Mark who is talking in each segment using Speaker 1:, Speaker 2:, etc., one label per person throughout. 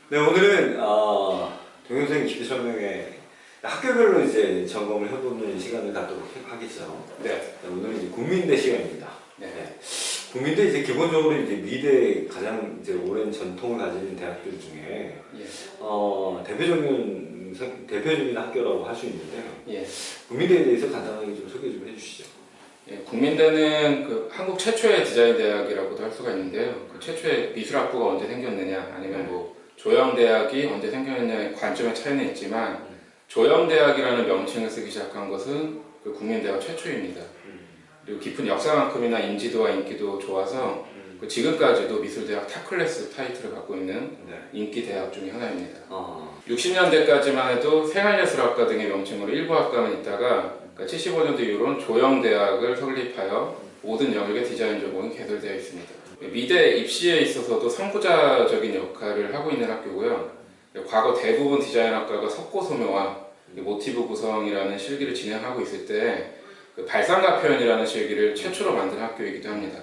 Speaker 1: 네, 오늘은 동영상 기초 설명회 학교별로 이제 점검을 해보는 시간을 갖도록 하겠죠.
Speaker 2: 네.
Speaker 1: 오늘은 이제 국민대 시간입니다.
Speaker 2: 네.
Speaker 1: 네. 국민대 이제 기본적으로 이제 미대 가장 이제 오랜 전통을 가지는 대학들 중에 대표적인 학교라고 할 수 있는데요.
Speaker 2: 예.
Speaker 1: 국민대에 대해서 간단하게 좀 소개 좀 해주시죠.
Speaker 2: 예, 국민대는 한국 최초의 디자인 대학이라고도 할 수가 있는데요. 그 최초의 미술학부가 언제 생겼느냐, 아니면 뭐 조영대학이 언제 생겼느냐의 관점의 차이는 있지만 조영대학이라는 명칭을 쓰기 시작한 것은 그 국민대가 최초입니다. 그리고 깊은 역사만큼이나 인지도와 인기도 좋아서 그 지금까지도 미술대학 탑클래스 타이틀을 갖고 있는 인기 대학 중에 하나입니다. 60년대까지만 해도 생활예술학과 등의 명칭으로 일부 학과만 있다가 75년도 이후로는 조영대학을 설립하여 모든 영역의 디자인 전공이 개설되어 있습니다. 미대 입시에 있어서도 선구자적인 역할을 하고 있는 학교고요. 과거 대부분 디자인학과가 석고소묘와 모티브 구성이라는 실기를 진행하고 있을 때 발상가 표현이라는 실기를 최초로 만든 학교이기도 합니다.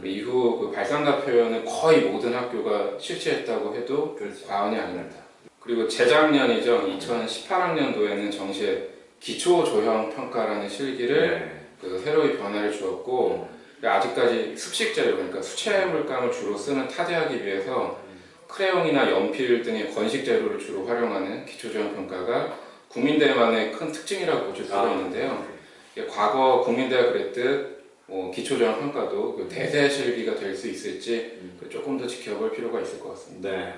Speaker 2: 이후 발상가 표현을 거의 모든 학교가 실시했다고 해도 과언이 아닙니다. 그리고 재작년이죠. 2018학년도에는 정시에 기초조형평가라는 실기를 새로이 변화를 주었고 아직까지 습식 재료, 그러니까 수채 물감을 주로 쓰는 타대하기 위해서 크레용이나 연필 등의 건식 재료를 주로 활용하는 기초조형평가가 국민대만의 큰 특징이라고 보실 수가 있는데요. 과거 국민대가 그랬듯 기초조형평가도 대세 실기가 될 수 있을지 조금 더 지켜볼 필요가 있을 것 같습니다.
Speaker 1: 네.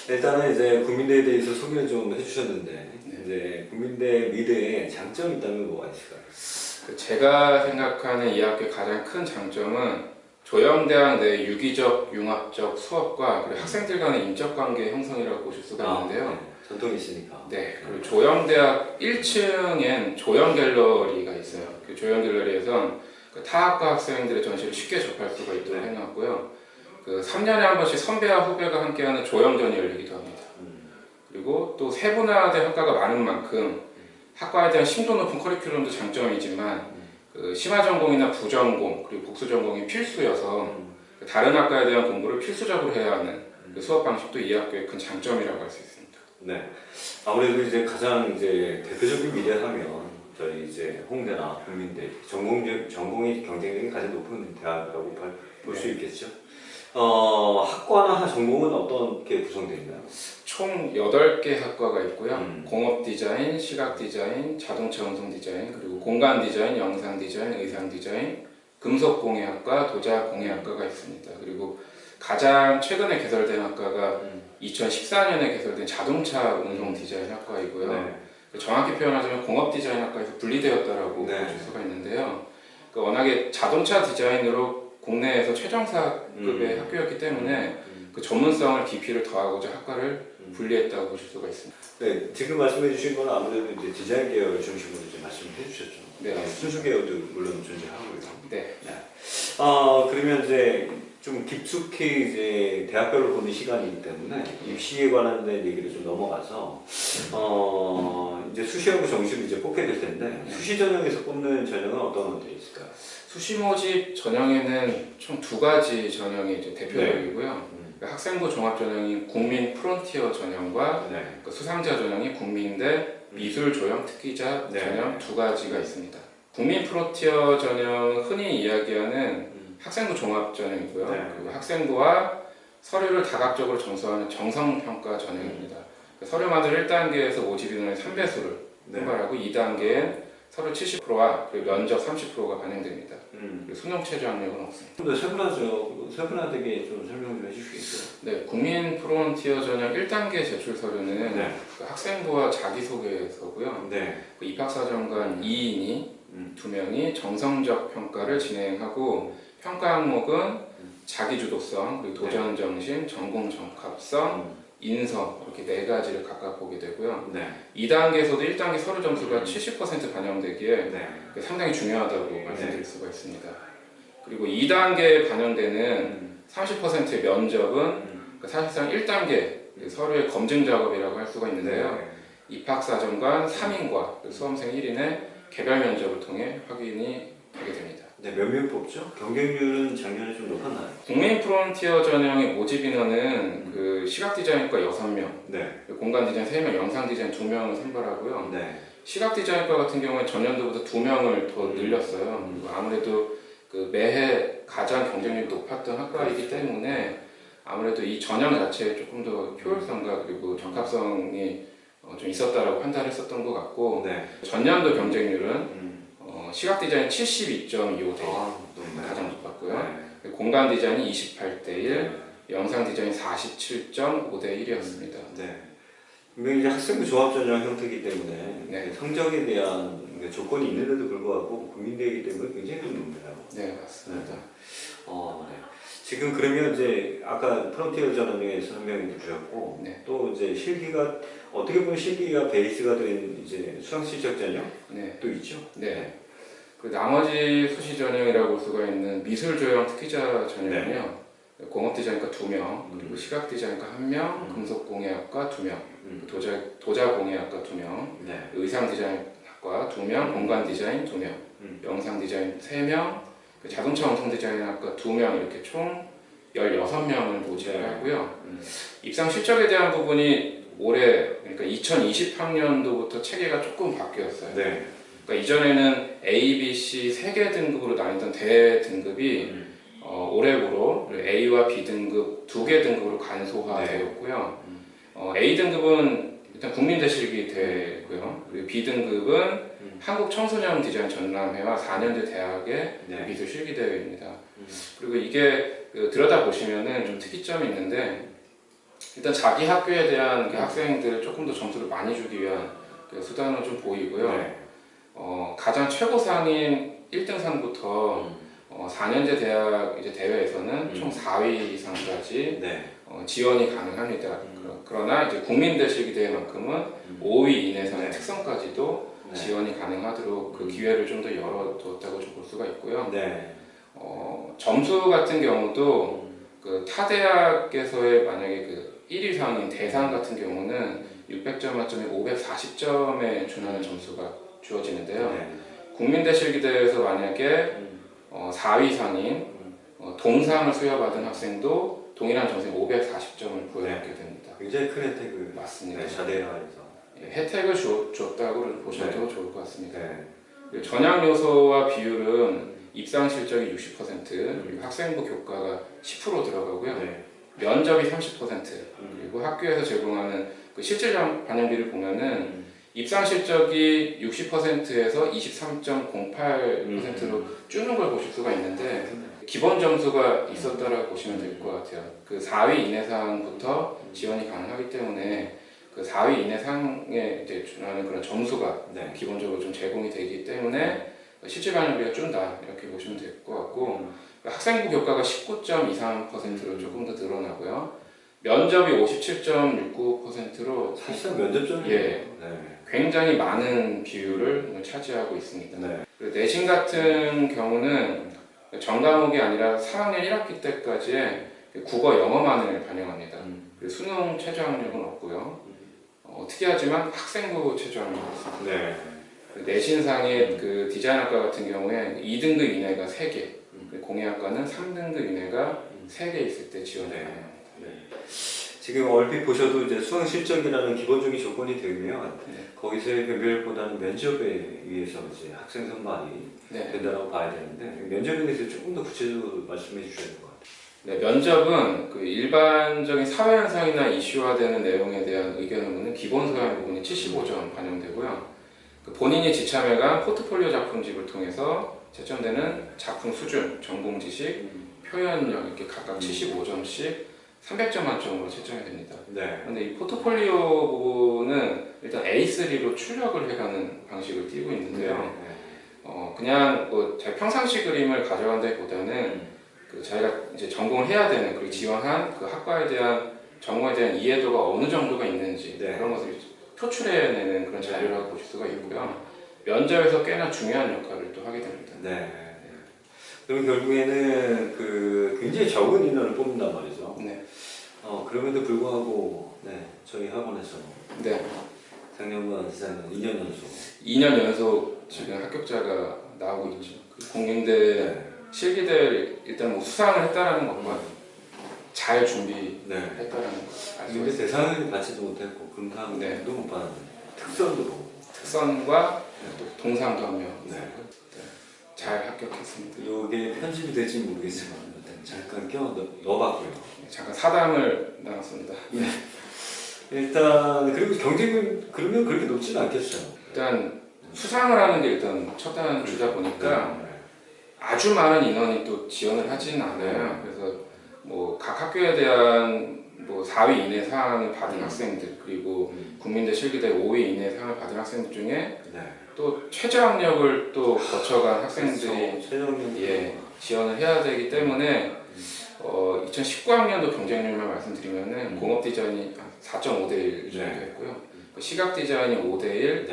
Speaker 1: 일단은 이제 국민대에 대해서 소개를 좀 해주셨는데 이제 국민대 미대에 장점이 있다면 뭐가 있을까요?
Speaker 2: 제가 생각하는 이 학교의 가장 큰 장점은 조영대학 내 유기적, 융합적 수업과 그리고 학생들 간의 인적관계 형성이라고 보실 수가 있는데요.
Speaker 1: 전통이 있으니까.
Speaker 2: 네. 그리고 조영대학 1층엔 조영갤러리가 있어요. 그 조영갤러리에선 타학과 학생들의 전시를 쉽게 접할 수가 있도록 해놨고요. 3년에 한 번씩 선배와 후배가 함께하는 조영전이 열리기도 합니다. 그리고 또 세분화된 학과가 많은 만큼 학과에 대한 심도 높은 커리큘럼도 장점이지만 심화 전공이나 부전공 그리고 복수 전공이 필수여서 다른 학과에 대한 공부를 필수적으로 해야 하는 수업 방식도 이 학교의 큰 장점이라고 할 수 있습니다.
Speaker 1: 네. 아무래도 이제 가장 이제 대표적인 미대 하면 저희 이제 홍대나 국민대 전공의 경쟁력이 가장 높은 대학이라고 볼 수 있겠죠. 학과나 전공은 어떻게 구성되어 있나요?
Speaker 2: 총 8개 학과가 있고요. 공업 디자인, 시각 디자인, 자동차 운송 디자인, 그리고 공간 디자인, 영상 디자인, 의상 디자인, 금속 공예학과, 도자 공예학과가 있습니다. 그리고 가장 최근에 개설된 학과가 2014년에 개설된 자동차 운송 디자인 학과이고요. 정확히 표현하자면 공업 디자인 학과에서 분리되었다라고 보실 수가 있는데요. 워낙에 자동차 디자인으로 국내에서 최정사급의 학교였기 때문에 그 전문성을 깊이를 더하고자 학과를 분리했다고 보실 수가 있습니다.
Speaker 1: 네, 지금 말씀해 주신 건 아무래도 이제 디자인 계열 중심으로 이제 말씀을 해주셨죠.
Speaker 2: 네,
Speaker 1: 순수 계열도 물론 존재하고요.
Speaker 2: 네.
Speaker 1: 그러면 이제 좀 깊숙이 이제 대학별로 보는 시간이기 때문에 입시에 관한 얘기를 좀 넘어가서 이제 수시하고 정시를 이제 뽑게 될 텐데 수시 전형에서 뽑는 전형은 어떤 것들이 있을까요?
Speaker 2: 수시 모집 전형에는 총 2가지 전형이 이제 대표적이고요. 학생부 종합 전형인 국민 프론티어 전형과 수상자 전형이 국민대 미술 조형 특기자 전형 2가지가 있습니다. 국민 프론티어 전형 흔히 이야기하는 학생부 종합 전형이고요. 그리고 학생부와 서류를 다각적으로 점수하는 정성평가 전형입니다. 서류만으로 1단계에서 모집 인원의 3배수를 선발하고 2단계엔 서류 70%와 그리고 면접 30%가 반영됩니다. 수능 최저 학력은 없습니다.
Speaker 1: 좀 더 세분화되게 좀 설명 좀 해주시겠어요?
Speaker 2: 네, 국민 프론티어 전형 1단계 제출 서류는 학생부와 자기소개서고요. 입학사정관 2인이 2명이 정성적 평가를 진행하고 평가 항목은 자기주도성, 그리고 도전정신, 전공적합성, 인성 이렇게 4가지를 각각 보게 되고요. 2단계에서도 1단계 서류 점수가 70% 반영되기에 상당히 중요하다고 말씀드릴 수가 있습니다. 그리고 2단계에 반영되는 30%의 면접은 사실상 1단계 서류의 검증 작업이라고 할 수가 있는데요. 입학사정관 3인과 수험생 1인의 개별 면접을 통해 확인이 되게 됩니다.
Speaker 1: 네, 몇 명 뽑죠? 경쟁률은 작년에 좀 높았나요?
Speaker 2: 국민 프론티어 전형의 모집 인원은 그 시각 디자인과 6명,
Speaker 1: 네.
Speaker 2: 공간 디자인 3명, 영상 디자인 2명을 선발하고요.
Speaker 1: 네.
Speaker 2: 시각 디자인과 같은 경우에 전년도보다 2명을 더 늘렸어요. 그리고 아무래도 그 매해 가장 경쟁률이 높았던 학과이기 때문에 아무래도 이 전형 자체에 조금 더 효율성과 그리고 적합성이 좀 있었다라고 판단했었던 것 같고
Speaker 1: 네.
Speaker 2: 전년도 경쟁률은 시각 디자인 72.25대 1
Speaker 1: 높네요.
Speaker 2: 가장 높았고요.
Speaker 1: 네.
Speaker 2: 공간 디자인이 28대 1,
Speaker 1: 네.
Speaker 2: 영상 디자인 47.5대 1이었습니다.
Speaker 1: 네. 분명히 이제 학생부 조합 전형 형태이기 때문에
Speaker 2: 네.
Speaker 1: 성적에 대한 조건이 있는데도 불구하고 국민대이기 때문에 굉장히 좀 높네요.
Speaker 2: 네, 맞습니다.
Speaker 1: 네. 지금 그러면 이제 아까 프론티어 전형에서 한 명이 주셨고
Speaker 2: 네.
Speaker 1: 또 이제 실기가 어떻게 보면 실기가 베이스가 된 이제 수학 실적 전형
Speaker 2: 네.
Speaker 1: 또 있죠.
Speaker 2: 네. 그 나머지 수시 전형이라고 볼 수가 있는 미술 조형 특기자 전형은요. 공업 디자인과 2명, 그리고 시각 디자인과 1명, 금속 공예학과 2명, 도자 공예학과 2명,
Speaker 1: 네.
Speaker 2: 의상 디자인학과 2명, 공간 디자인 2명, 영상 디자인 3명, 자동차 원통 디자인학과 2명 이렇게 총 16명을 모집을 하고요. 입상 실적에 대한 부분이 올해 그러니까 2020학년도부터 체계가 조금 바뀌었어요.
Speaker 1: 네.
Speaker 2: 그러니까 이전에는 A, B, C 3개 등급으로 나뉘던 대 등급이 올해부로 A와 B 등급 2개 등급으로 간소화되었고요. A 등급은 일단 국민대실기 되고요. 그리고 B 등급은 한국 청소년 디자인 전람회와 4년제 대학의
Speaker 1: 네.
Speaker 2: 미술 실기대회입니다. 그리고 이게 들여다 보시면은 좀 특이점이 있는데 일단 자기 학교에 대한 그 학생들을 조금 더 점수를 많이 주기 위한 그 수단으로 좀 보이고요.
Speaker 1: 네.
Speaker 2: 가장 최고상인 1등상부터 4년제 대학 이제 대회에서는 총 4위 이상까지
Speaker 1: 네.
Speaker 2: 지원이 가능합니다. 그러나 이제 국민대실기 대회만큼은 5위 이내상의
Speaker 1: 네.
Speaker 2: 특성까지도
Speaker 1: 네.
Speaker 2: 지원이 가능하도록 그 기회를 좀 더 열어두었다고 좀 볼 수가 있고요.
Speaker 1: 네.
Speaker 2: 점수 같은 경우도 그 타 대학에서의 만약에 그 1위상인 대상 같은 경우는 600점 만점에 540점에 준하는 점수가 주어지는데요.
Speaker 1: 네.
Speaker 2: 국민대실기대회에서 만약에 4위상인 동상을 수여받은 학생도 동일한 점수에 540점을 보여받게 됩니다.
Speaker 1: 굉장히 큰 혜택을
Speaker 2: 맞습니다.
Speaker 1: 네, 자대화해서
Speaker 2: 혜택을 줬다고 보셔도 좋을 것 같습니다.
Speaker 1: 네.
Speaker 2: 그리고 전향 요소와 비율은 입상 실적이 60%, 그리고 학생부 교과가 10% 들어가고요.
Speaker 1: 네.
Speaker 2: 면접이 30%, 그리고 학교에서 제공하는 그 실질 반영비를 보면은 입상 실적이 60%에서 23.08%로 줄는 걸 보실 수가 있는데 기본 점수가 있었다라고 보시면 될 것 같아요. 그 4위 이내상부터 지원이 가능하기 때문에 그 4위 이내상에 이제 준하는 그런 점수가
Speaker 1: 네.
Speaker 2: 기본적으로 좀 제공이 되기 때문에 실질 반영비가 준다 이렇게 보시면 될 것 같고 학생부 교과가 19.23%로 조금 더 늘어나고요. 면접이 57.69%로
Speaker 1: 사실상 면접점이
Speaker 2: 예. 굉장히 많은 비율을 차지하고 있습니다.
Speaker 1: 네.
Speaker 2: 그리고 내신 같은 경우는 전 과목이 아니라 3학년 1학기 때까지의 국어 영어만을 반영합니다. 그리고 수능 최저학력은 없고요. 특이하지만 학생부 최저학력이 있습니다.
Speaker 1: 네.
Speaker 2: 내신상의 그 디자인학과 같은 경우에 2등급 이내가 3개, 공예학과는 3등급 이내가 3개 있을 때 지원이 가능합니다.
Speaker 1: 네. 지금 얼핏 보셔도 이제 수능 실적이라는 기본적인 조건이 되면 거기서의 변별보다는 면접에 의해서 이제 학생 선발이 된다고 봐야 되는데 면접에 대해서 조금 더 구체적으로 말씀해 주셔야 될 것 같아요.
Speaker 2: 네, 면접은 그 일반적인 사회 현상이나 이슈화되는 내용에 대한 의견을 묻는 기본 소양 부분이 75점 반영되고요. 그 본인이 지참해간 포트폴리오 작품집을 통해서 채점되는 작품 수준, 전공 지식, 표현력 이렇게 각각 75점씩 300점 만점으로 채점이 됩니다.
Speaker 1: 네.
Speaker 2: 그런데 이 포트폴리오 부분은 일단 A3로 출력을 해가는 방식을 띄고 있는데요. 그냥 뭐 자기 평상시 그림을 가져간다기보다는 그 자기가 이제 전공을 해야 되는 그리고 지원한 그 학과에 대한 전공에 대한 이해도가 어느 정도가 있는지 그런 것을 표출해내는 그런 자료라고 보실 수가 있고요. 면접에서 꽤나 중요한 역할을 또 하게 됩니다.
Speaker 1: 네. 그럼 결국에는 그 굉장히 적은 인원을 뽑는단 말이죠.
Speaker 2: 네.
Speaker 1: 그럼에도 불구하고 저희 학원에서
Speaker 2: 네.
Speaker 1: 작년과 지난해 2년 연속
Speaker 2: 2년 연속 지금 합격자가 나오고 있죠. 국민대
Speaker 1: 네.
Speaker 2: 실기대를 일단 뭐 수상을 했다라는 것과 잘
Speaker 1: 네.
Speaker 2: 준비했다라는 거.
Speaker 1: 근데 대상을 받지도 못했고 금상도
Speaker 2: 네.
Speaker 1: 못 받았는데 특선도 보고.
Speaker 2: 특선과 또 동상도 한 명.
Speaker 1: 네.
Speaker 2: 잘 합격했습니다.
Speaker 1: 이게 편집이 될지 모르겠지만 잠깐 넣어봤고요.
Speaker 2: 잠깐 사담을 나눴습니다.
Speaker 1: 일단 그리고 경쟁률 그러면 그렇게 높지는 않겠어요.
Speaker 2: 일단 수상을 하는 게 일단 첫 단주다 보니까 아주 많은 인원이 또 지원을 하지는 않아요. 그래서 뭐 각 학교에 대한 뭐 4위 이내 상을 받은 학생들 그리고 국민대 실기대 5위 이내 상을 받은 학생들 중에 또 최저학력을 또 거쳐간 학생들이 지원을 해야 되기 때문에 2019학년도 경쟁률만 말씀드리면은 공업 디자인이 4.5대 1 정도 했고요. 시각 디자인이 5대 1,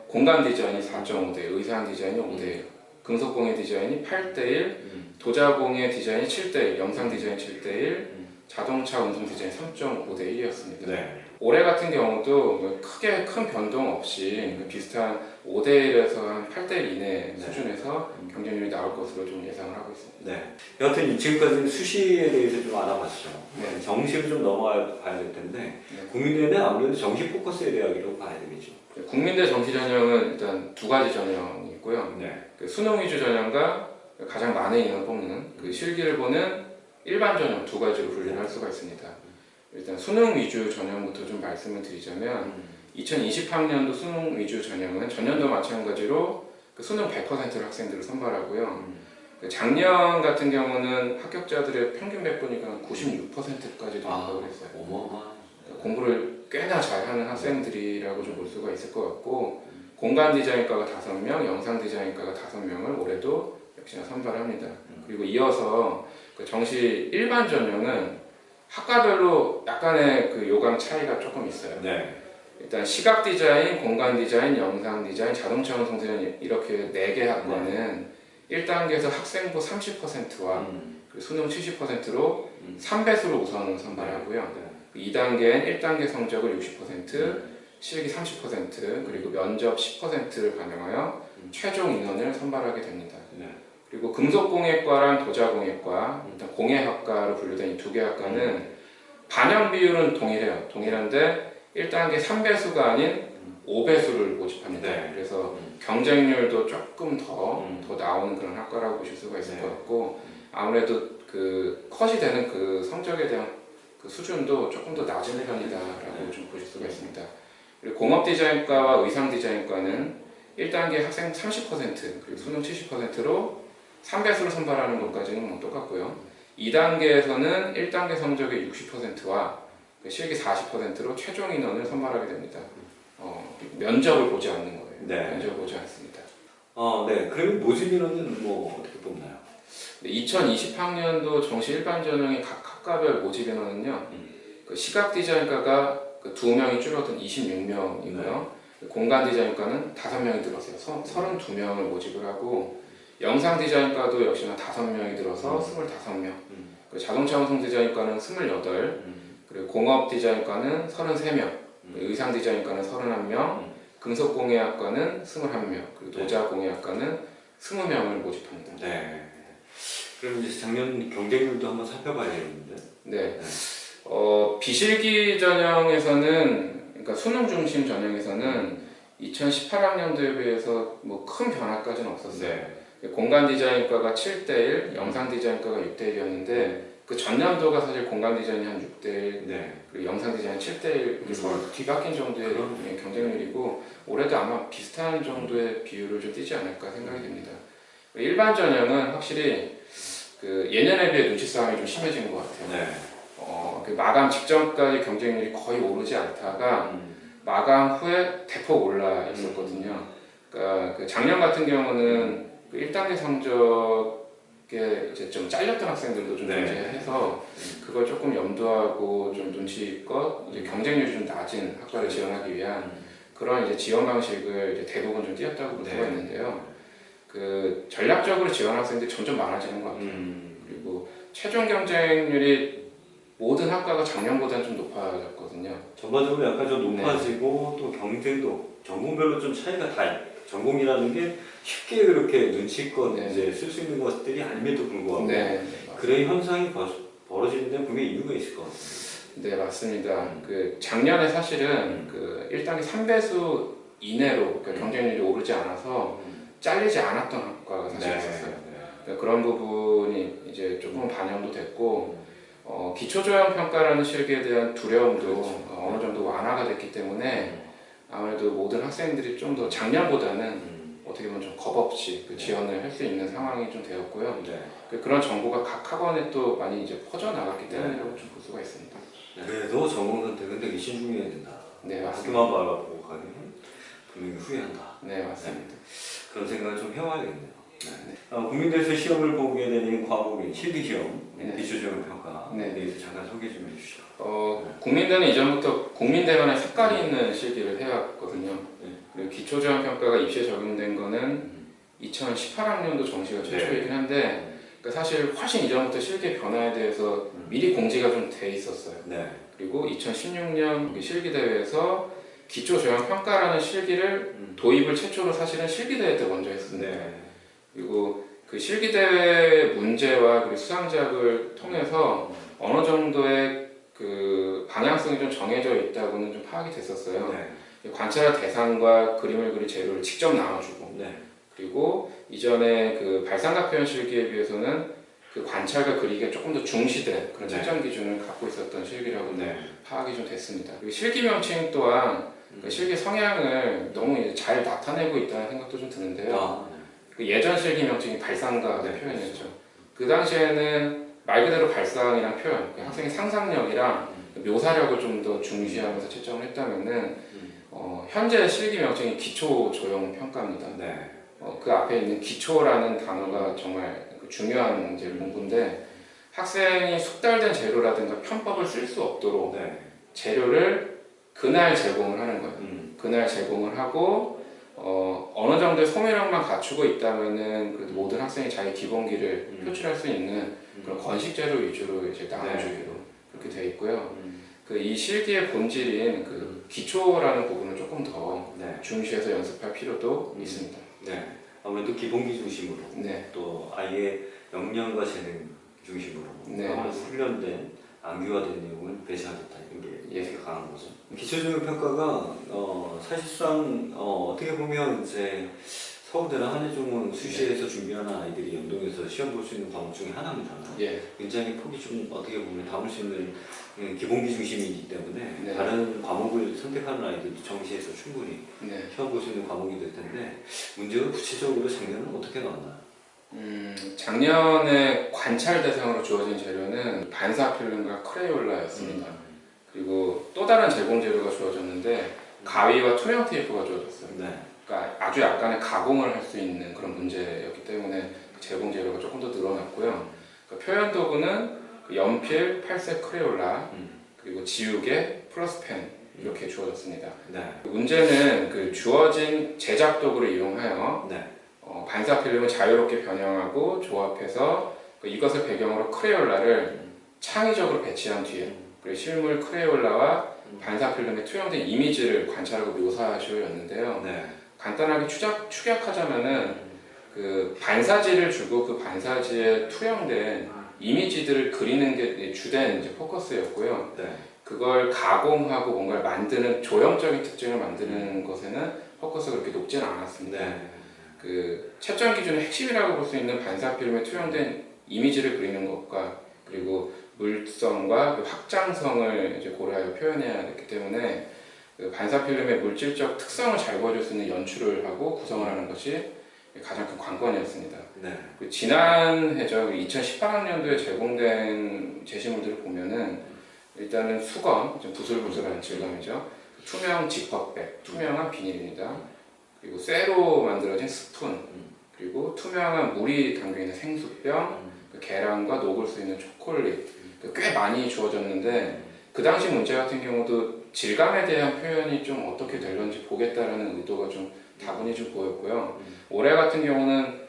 Speaker 2: 공간 디자인이 4.5대 1, 의상 디자인이 5대 1, 금속공예 디자인이 8대 1, 도자공예 디자인이 7대 1, 영상 디자인 7대 1, 자동차 운송 디자인 3.5대 1이었습니다. 올해 같은 경우도 크게 큰 변동 없이 비슷한 5대 1에서 한 8대 1 이내 수준에서 경쟁률이 나올 것으로 좀 예상을 하고 있습니다.
Speaker 1: 여하튼 지금까지는 수시에 대해서 좀 알아봤죠. 정시로 좀 넘어가 봐야 될 텐데 국민대는 아무래도 정시 포커스의 대학이라고 봐야 되겠죠.
Speaker 2: 국민대 정시 전형은 일단 두 가지 전형이 있고요. 그 수능 위주 전형과 가장 많은 인원을 뽑는 그 실기를 보는 일반 전형 두 가지로 분류를 할 수가 있습니다. 일단 수능 위주 전형부터 좀 말씀을 드리자면 2020학년도 수능 위주 전형은 전년도 마찬가지로 그 수능 100%를 학생들을 선발하고요. 작년 같은 경우는 합격자들의 평균 백분위가 96%까지도 합격을 했어요. 공부를 꽤나 잘하는 학생들이라고 좀 볼 수가 있을 것 같고 공간 디자인과가 5명, 영상 디자인과가 5명을 올해도 역시나 선발합니다. 그리고 이어서 그 정시 일반 전형은 학과별로 약간의 그 요강 차이가 조금 있어요. 일단 시각 디자인, 공간 디자인, 영상 디자인, 자동차 운송 디자인 이렇게 4개 학과는 1단계에서 학생부 30%와 수능 70%로 3배수로 우선을 선발하고요. 2단계엔 1단계 성적을 60%, 실기 30% 그리고 면접 10%를 반영하여 최종 인원을 선발하게 됩니다. 그리고 금속공예과랑 도자공예과, 일단 공예학과로 분류된 이 두 개 학과는 반영 비율은 동일해요. 동일한데 1단계 3배수가 아닌 5배수를 모집합니다. 그래서 경쟁률도 조금 더 나오는 그런 학과라고 보실 수가 있을 것 같고 아무래도 그 컷이 되는 그 성적에 대한 그 수준도 조금 더 낮은 편이다라고 좀 보실 수가 있습니다. 그리고 공업 디자인과와 의상 디자인과는 1단계 학생 30% 그리고 수능 70%로 3배수를 선발하는 것까지는 뭐 똑같고요. 2단계에서는 1단계 성적의 60%와 실기 40%로 최종 인원을 선발하게 됩니다. 면접을 보지 않는 거예요. 면접을 보지 않습니다.
Speaker 1: 그러면 모집 인원은 뭐 어떻게 뽑나요?
Speaker 2: 2020학년도 정시 일반 전형의 각 학과별 모집 인원은요. 그 시각 디자인과가 그 2명이 줄어든 26명이고요. 공간 디자인과는 5명이 들어서요. 32명을 모집을 하고 영상 디자인과도 역시나 5명이 들어서 25명. 그리고 자동차 운송 디자인과는 28. 그리고 공업 디자인과는 33명. 의상 디자인과는 31명. 금속공예학과는 21명. 그리고 도자공예학과는 20명을 모집합니다.
Speaker 1: 그럼 이제 작년 경쟁률도 한번 살펴봐야겠는데.
Speaker 2: 비실기 전형에서는 그러니까 수능 중심 전형에서는 2018학년도에 비해서 뭐 큰 변화까지는 없었어요. 공간 디자인과가 7대1, 영상 디자인과가 6대1이었는데 그 전년도가 사실 공간 디자인이 한 6대1, 그리고 영상 디자인이 7대1 서로 뒤바뀐 정도의 경쟁률이고 올해도 아마 비슷한 정도의 비율을 좀 띄지 않을까 생각이 됩니다. 일반 전형은 확실히 그 예년에 비해 눈치 싸움이 좀 심해진 것 같아요. 그 마감 직전까지 경쟁률이 거의 오르지 않다가 마감 후에 대폭 올라 있었거든요. 그러니까 그 작년 같은 경우는 그 1단계 성적에 이제 좀 잘렸던 학생들도 좀 존재해서 그걸 조금 염두하고 좀 눈치껏 이제 경쟁률이 좀 낮은 학과를 지원하기 위한 그런 이제 지원 방식을 이제 대부분 좀 띄었다고 볼 수가 있는데요. 그 전략적으로 지원 학생들이 점점 많아지는 것 같아요. 그리고 최종 경쟁률이 모든 학과가 작년보다는 좀 높아졌거든요.
Speaker 1: 전반적으로 약간 좀 높아지고 또 경쟁도 전공별로 좀 차이가 다 전공이라는 게 쉽게 그렇게 눈치껏
Speaker 2: 네.
Speaker 1: 이제 쓸 수 있는 것들이 아님에도 불구하고
Speaker 2: 네,
Speaker 1: 그런 현상이 벌어지는 데 분명히 이유가 있을 것 같아요.
Speaker 2: 네 맞습니다. 그 작년에 사실은 그 1단계 3배수 이내로 그러니까 경쟁률이 오르지 않아서 잘리지 않았던 학과가 사실 있었어요. 그러니까 그런 부분이 이제 조금 반영도 됐고 기초조형평가라는 실기에 대한 두려움도
Speaker 1: 그렇죠.
Speaker 2: 어느 정도 완화가 됐기 때문에 아무래도 모든 학생들이 좀 더 작년보다는 어떻게 보면 좀 겁없이 그 지원을 할 수 있는 상황이 좀 되었고요. 그런 정보가 각 학원에 또 많이 이제 퍼져나갔기 때문이라고 좀 볼 수가 있습니다.
Speaker 1: 그래도 전공 선택은 되게 신중해야 된다.
Speaker 2: 네 맞습니다.
Speaker 1: 학교만 바라보고 가면 분명히 후회한다.
Speaker 2: 네 맞습니다.
Speaker 1: 그런 생각을 좀 해와야겠네요. 국민대에서 시험을 보게 되는 과목인 실기시험, 기초조형평가에 대해서 잠깐 소개 좀 해주시죠.
Speaker 2: 국민대는 이전부터 국민대만의 색깔이 있는 실기를 해왔거든요. 그리고 기초조형평가가 입시에 적용된 거는 2018학년도 정시가 최초이긴 한데 그러니까 사실 훨씬 이전부터 실기 변화에 대해서 미리 공지가 좀 돼 있었어요. 그리고 2016년 실기대회에서 기초조형평가라는 실기를 도입을 최초로 사실은 실기대회 때 먼저 했습니다. 그리고 그 실기대회 문제와 그리고 수상작을 통해서 어느 정도의 그 방향성이 좀 정해져 있다고는 좀 파악이 됐었어요. 관찰 대상과 그림을 그릴 재료를 직접 나눠주고 그리고 이전에 그 발상각 표현 실기에 비해서는 그 관찰과 그리기가 조금 더 중시된 그런 채점 기준을 갖고 있었던 실기라고 파악이 좀 됐습니다. 그리고 실기 명칭 또한 그 실기 성향을 너무 이제 잘 나타내고 있다는 생각도 좀 드는데요. 그 예전 실기 명칭이 발상각 표현이었죠. 그 당시에는 말 그대로 발상이랑 표현, 그 학생의 상상력이랑 묘사력을 좀 더 중시하면서 채점을 했다면은 현재 실기 명칭이 기초조형평가입니다. 그 앞에 있는 기초라는 단어가 정말 중요한 이제 공부인데 학생이 숙달된 재료라든가 편법을 쓸 수 없도록 재료를 그날 제공을 하는 거예요. 그날 제공을 하고 어느 정도의 소명력만 갖추고 있다면은 그래도 모든 학생이 자기 기본기를 표출할 수 있는 그런 건식 재료 위주로 이제 나눠주기로 그렇게 되어 있고요. 그 이 실기의 본질인 그 기초라는 부분을 조금 더 중시해서 연습할 필요도 있습니다.
Speaker 1: 아무래도 기본기 중심으로 또 아이의 역량과 재능 중심으로 훈련된 안규화된 내용을 배제하겠다 이런 게 되게 강한 거죠. 기초조형평가가 사실상 어떻게 보면 이제 서울대나 한예종은 수시에서 준비하는 아이들이 연동해서 시험 볼 수 있는 과목 중에 하나입니다. 굉장히 폭이 좀 어떻게 보면 담을 수 있는 기본기 중심이기 때문에 다른 과목을 선택하는 아이들도 정시에서 충분히 시험 볼 수 있는 과목이 될 텐데 문제가 구체적으로 작년은 어떻게 나왔나요?
Speaker 2: 작년에 관찰 대상으로 주어진 재료는 반사필름과 크레올라였습니다. 그리고 또 다른 제공 재료가 주어졌는데 가위와 투명 테이프가 주어졌어요. 그러니까 아주 약간의 가공을 할 수 있는 그런 문제였기 때문에 제공 재료가 조금 더 늘어났고요. 그러니까 표현 도구는 그 연필, 팔색 크레올라, 그리고 지우개, 플러스 펜 이렇게 주어졌습니다. 문제는 그 주어진 제작 도구를 이용하여 반사 필름을 자유롭게 변형하고 조합해서 이것을 배경으로 크레올라를 창의적으로 배치한 뒤에 그리고 실물 크레올라와 반사 필름에 투영된 이미지를 관찰하고 묘사하시오였는데요. 간단하게 축약하자면은 그 반사지를 주고 그 반사지에 투영된 이미지들을 그리는 게 주된 이제 포커스였고요. 그걸 가공하고 뭔가를 만드는 조형적인 특징을 만드는 것에는 포커스가 그렇게 높지는 않았습니다. 그 채점 기준의 핵심이라고 볼 수 있는 반사 필름에 투영된 이미지를 그리는 것과 그리고 물성과 그 확장성을 이제 고려하여 표현해야 했기 때문에 그 반사 필름의 물질적 특성을 잘 보여줄 수 있는 연출을 하고 구성을 하는 것이 가장 큰 관건이었습니다. 그 지난 해죠 2018학년도에 제공된 제시물들을 보면은 일단은 수건, 좀 부슬부슬한 질감이죠. 투명 지퍼백, 투명한 비닐입니다. 그리고 쇠로 만들어진 스푼, 그리고 투명한 물이 담겨있는 생수병, 그 계란과 녹을 수 있는 초콜릿, 꽤 많이 주어졌는데 그 당시 문제 같은 경우도 질감에 대한 표현이 좀 어떻게 될런지 보겠다라는 의도가 좀 다분히 좀 보였고요. 올해 같은 경우는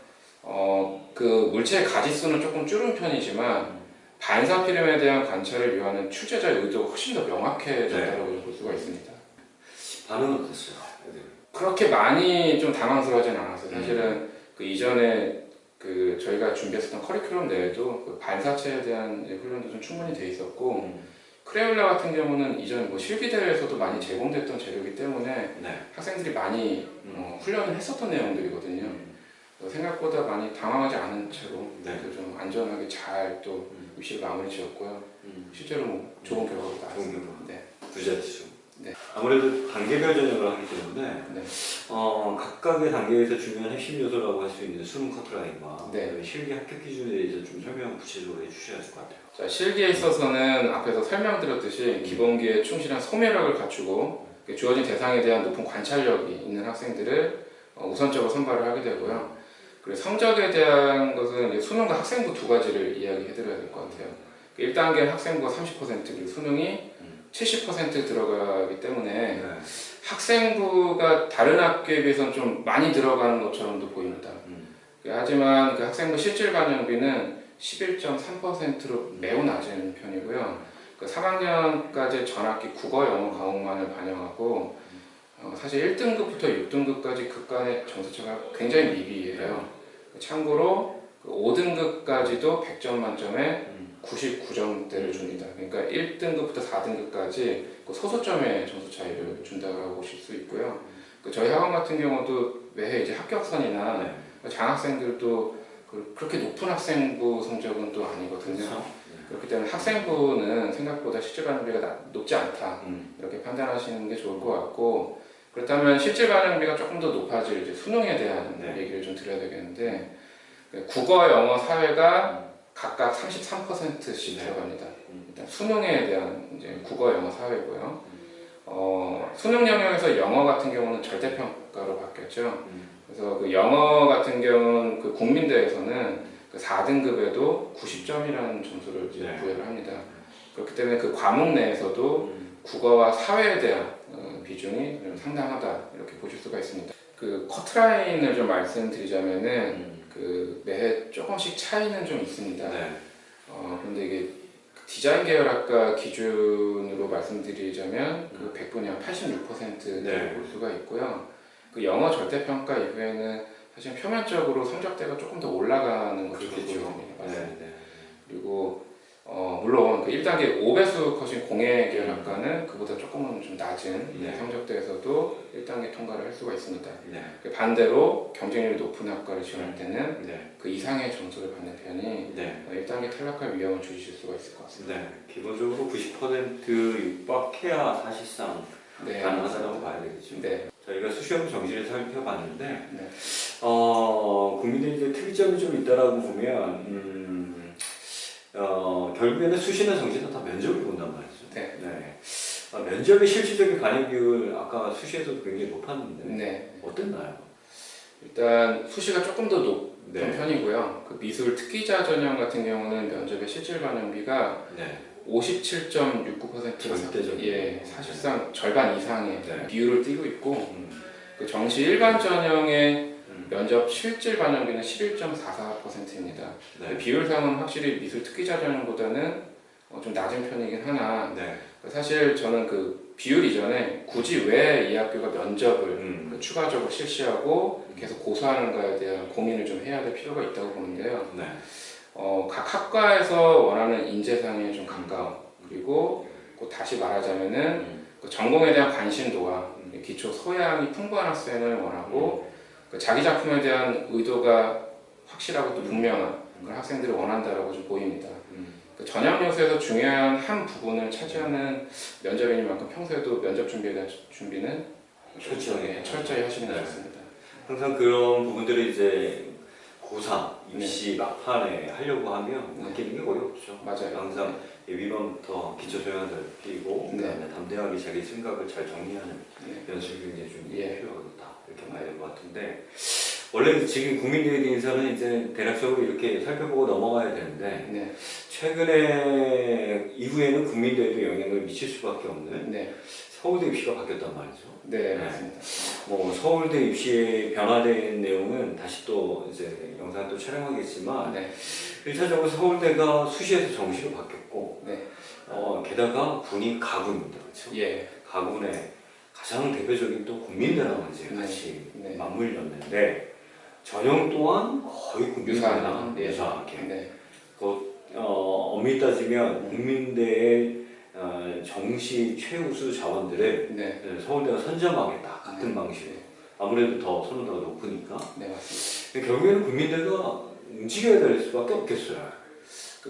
Speaker 2: 그 물체의 가지수는 조금 줄은 편이지만 반사 필름에 대한 관찰을 요하는 출제자의 의도가 훨씬 더 명확해졌다고 볼 수가 있습니다.
Speaker 1: 반응은 어땠어요?
Speaker 2: 그렇게 많이 좀 당황스러워하진 않았어요. 사실은 그 이전에 그 저희가 준비했었던 커리큘럼 내에도 그 반사체에 대한 이제 훈련도 좀 충분히 돼 있었고 크레올라 같은 경우는 이전 뭐 실기대회에서도 많이 제공됐던 재료이기 때문에
Speaker 1: 네.
Speaker 2: 학생들이 많이 훈련을 했었던 내용들이거든요. 생각보다 많이 당황하지 않은 채로
Speaker 1: 네.
Speaker 2: 그래서 좀 안전하게 잘 또 입시를 마무리 지었고요. 실제로 뭐 좋은 결과가 나왔습니다.
Speaker 1: 좋은 결과.
Speaker 2: 네.
Speaker 1: 부자지죠.
Speaker 2: 네.
Speaker 1: 아무래도 단계별 전형을 하기 때문에
Speaker 2: 네.
Speaker 1: 각각의 단계에서 중요한 핵심 요소라고 할 수 있는 수능 커트라인과
Speaker 2: 네.
Speaker 1: 실기 합격 기준에 대해서 좀 설명 구체적으로 해주셔야 할 것 같아요.
Speaker 2: 자, 실기에 있어서는 앞에서 설명드렸듯이 기본기에 충실한 소멸력을 갖추고 주어진 대상에 대한 높은 관찰력이 있는 학생들을 우선적으로 선발을 하게 되고요. 그리고 성적에 대한 것은 이제 수능과 학생부 두 가지를 이야기해드려야 될 것 같아요. 1단계는 학생부가 30%, 그리고 수능이 70% 들어가기 때문에
Speaker 1: 네.
Speaker 2: 학생부가 다른 학교에 비해서는 좀 많이 들어가는 것처럼도 보입니다. 하지만 그 학생부 실질 반영비는 11.3%로 매우 낮은 편이고요. 그 3학년까지 전학기 국어, 영어 과목만을 반영하고 사실 1등급부터 6등급까지 극간의 점수차가 굉장히 미비해요. 참고로 그 5등급까지도 100점 만점에 99점대를 줍니다. 그러니까 1등급부터 4등급까지 그 소수점의 점수 차이를 준다고 보실 수 있고요. 그 저희 학원 같은 경우도 매해 이제 합격선이나 장학생들도 그렇게 높은 학생부 성적은 또 아니거든요.
Speaker 1: 그렇죠.
Speaker 2: 그렇기 때문에 학생부는 생각보다 실질 반영비가 높지 않다 이렇게 판단하시는 게 좋을 것 같고, 그렇다면 실질 반영비가 조금 더 높아질 이제 수능에 대한 얘기를 좀 드려야 되겠는데, 국어, 영어, 사회가 각각 33%씩 들어갑니다. 일단 수능에 대한 이제 국어, 영어, 사회고요. 수능 영역에서 영어 같은 경우는 절대평가로 바뀌었죠. 그래서 그 영어 같은 경우는 그 국민대에서는 그 4등급에도 90점이라는 점수를 이제 부여를 합니다. 그렇기 때문에 그 과목 내에서도 국어와 사회에 대한 비중이 좀 상당하다 이렇게 보실 수가 있습니다. 그 커트라인을 좀 말씀드리자면은 그 매해 조금씩 차이는 좀 있습니다. 그런데 이게 디자인 계열학과 기준으로 말씀드리자면 그 100분이 한 86%를 볼 수가 있고요. 그 영어 절대평가 이후에는 사실 표면적으로 성적대가 조금 더 올라가는 것으로 보입니다. 맞습니다. 그리고 물론 그 1단계 5배수 컷인 공예 계열학과는 그보다 조금은 좀 낮은 성적대에서도 1단계 통과를 할 수가 있습니다. 반대로 경쟁률이 높은 학과를 지원할 때는 그 이상의 점수를 받는 편이 1단계 탈락할 위험을 줄이실 수가 있을 것 같습니다.
Speaker 1: 기본적으로 90% 육박해야 사실상 가능하다고 봐야 되겠죠. 저희가 수시험 정시를 살펴봤는데 국민들이 이제 특이점이 좀 있다라고 보면 결국에는 수시나 정시는 다 면접을 본단 말이죠. 면접의 실질적인 관여 비율 아까 수시에서도 굉장히 높았는데 어땠나요?
Speaker 2: 일단 수시가 조금 더 높은 편이고요. 그 미술 특기자 전형 같은 경우는 면접의 실질 반영비가 57.69%로 사실상 절반 이상의 비율을 띠고 있고, 그 정시 일반 전형의 면접 실질 반영비는 11.44%입니다. 비율상은 확실히 미술 특기자 전형보다는 좀 낮은 편이긴 하나 사실 저는 그 비율 이전에 굳이 왜 이 학교가 면접을 추가적으로 실시하고 계속 고수하는가에 대한 고민을 좀 해야 될 필요가 있다고 보는데요. 각 학과에서 원하는 인재상에 좀 가까운, 그리고 꼭 다시 말하자면은 그 전공에 대한 관심도와 기초 소양이 풍부한 학생을 원하고 그 자기 작품에 대한 의도가 확실하고 또 분명한 그런 학생들을 원한다라고 좀 보입니다. 그 전형 요소에서 중요한 한 부분을 차지하는 면접이니만큼 평소에도 면접 준비에 대한 준비는 철저히 하시는 게 좋습니다.
Speaker 1: 항상 그런 부분들을 이제 고3 입시 막판에 하려고 하면 바뀌는 게 거의 없죠.
Speaker 2: 맞아요.
Speaker 1: 항상 예비반부터 기초 소양을 넓히고 그다음에 담대하게 자기 생각을 잘 정리하는 연습이 굉장히 좀 필요하다 이렇게 봐야 될 것 같은데, 원래 지금 국민대에 대해서는 이제 대략적으로 이렇게 살펴보고 넘어가야 되는데 최근에 이후에는 국민대에도 영향을 미칠 수밖에 없는 서울대 입시가 바뀌었단 말이죠.
Speaker 2: 맞습니다.
Speaker 1: 뭐 서울대 입시에 변화된 내용은 다시 또 이제 영상 또 촬영하겠지만 1차적으로 서울대가 수시에서 정시로 바뀌었고 게다가 군이 가군입니다. 그렇죠? 가군에 가장 대표적인 또 국민대랑 이제
Speaker 2: 네.
Speaker 1: 같이
Speaker 2: 네.
Speaker 1: 맞물렸는데 전형 또한 거의 국민대랑
Speaker 2: 네.
Speaker 1: 유사하게
Speaker 2: 네.
Speaker 1: 엄밀히 따지면 국민대의 정시 최우수 자원들을
Speaker 2: 네.
Speaker 1: 서울대가 선점하겠다 같은
Speaker 2: 네.
Speaker 1: 방식으로 아무래도 더 선호도가 높으니까
Speaker 2: 네, 맞습니다.
Speaker 1: 근데 결국에는 국민대가 움직여야 될 수밖에 없겠어요.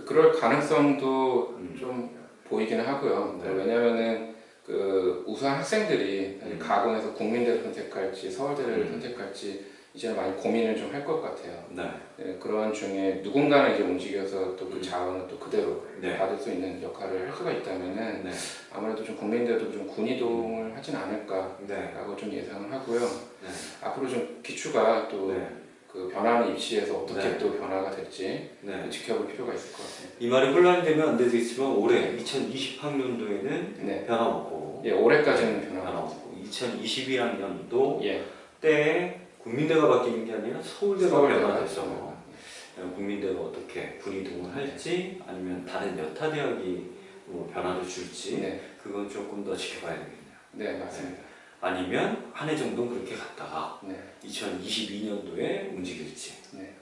Speaker 2: 그럴 가능성도
Speaker 1: 음.
Speaker 2: 좀 보이기는 하고요.
Speaker 1: 네.
Speaker 2: 왜냐하면은 그 우수한 학생들이 가공해서 국민대를 선택할지 서울대를
Speaker 1: 음.
Speaker 2: 선택할지 이제 많이 고민을 좀 할 것 같아요.
Speaker 1: 네.
Speaker 2: 네, 그런 중에 누군가는 이제 움직여서 또 그
Speaker 1: 음.
Speaker 2: 자원을 또 그대로
Speaker 1: 네.
Speaker 2: 받을 수 있는 역할을 할 수가 있다면은
Speaker 1: 네.
Speaker 2: 아무래도 좀 국민대도 좀 군이동을 하진 않을까라고
Speaker 1: 네.
Speaker 2: 좀 예상을 하고요.
Speaker 1: 네.
Speaker 2: 앞으로 좀 기추가 또
Speaker 1: 네.
Speaker 2: 그 변하는 입시에서 어떻게
Speaker 1: 네.
Speaker 2: 또 변화가 될지
Speaker 1: 네.
Speaker 2: 지켜볼 필요가 있을 것 같습니다.
Speaker 1: 이 말이 혼란이 되면 안 되겠지만 올해 2020학년도에는
Speaker 2: 네.
Speaker 1: 변함없고
Speaker 2: 예, 올해까지는 변화가
Speaker 1: 변함없고 2021학년도
Speaker 2: 예.
Speaker 1: 때에 국민대가 바뀌는 게 아니라 서울대가
Speaker 2: 서울대가
Speaker 1: 변화돼서 국민대가 어떻게 분이동을 할지 아니면 다른 여타 대학이 뭐 변화를 줄지
Speaker 2: 네.
Speaker 1: 그건 조금 더 지켜봐야 되겠네요.
Speaker 2: 네, 맞습니다.
Speaker 1: 아니면 한 해 정도 그렇게 갔다가
Speaker 2: 네.
Speaker 1: 2022년도에 움직일지
Speaker 2: 네.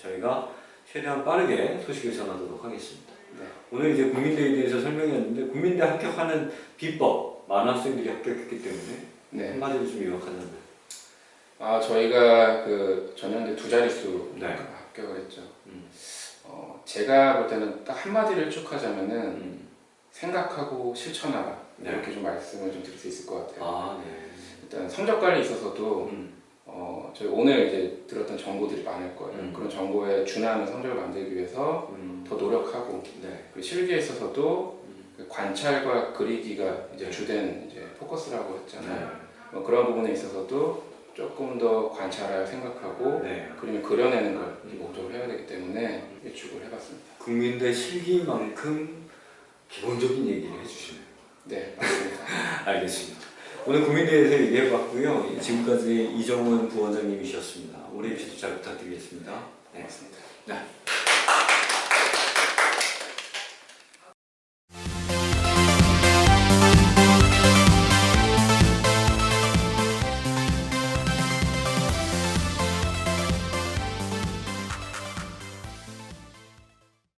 Speaker 1: 저희가 최대한 빠르게 소식을 전하도록 하겠습니다.
Speaker 2: 네.
Speaker 1: 오늘 이제 국민대에 대해서 설명했는데 국민대 합격하는 비법 많은 학생들이 합격했기 때문에
Speaker 2: 네.
Speaker 1: 한마디로 좀 요약하자면
Speaker 2: 저희가 그 전년대 2자릿수
Speaker 1: 네.
Speaker 2: 합격을 했죠.
Speaker 1: 음.
Speaker 2: 제가 볼 때는 딱 한마디를 쭉 하자면은 생각하고 실천하라
Speaker 1: 네.
Speaker 2: 이렇게 좀 말씀을 좀 드릴 수 있을 것 같아요.
Speaker 1: 네.
Speaker 2: 일단 성적 관리에 있어서도 저희 오늘 이제 들었던 정보들이 많을 거예요. 그런 정보에 준하는 성적을 만들기 위해서 더 노력하고
Speaker 1: 네.
Speaker 2: 그리고 실기에 있어서도 그 관찰과 그리기가 이제
Speaker 1: 네.
Speaker 2: 주된 이제 포커스라고 했잖아요.
Speaker 1: 네.
Speaker 2: 그런 부분에 있어서도 조금 더 관찰하여 생각하고
Speaker 1: 네.
Speaker 2: 그림을 그려내는 걸 목적으로 해야 되기 때문에 예측을 해봤습니다.
Speaker 1: 국민대 실기만큼 기본적인 얘기를 해주시네요.
Speaker 2: 네, 맞습니다.
Speaker 1: 알겠습니다. 오늘 국민대에 대해서 얘기해봤고요. 지금까지 이정훈 부원장님이셨습니다. 올해 입시도 잘 부탁드리겠습니다. 네.
Speaker 2: 고맙습니다.
Speaker 1: 네.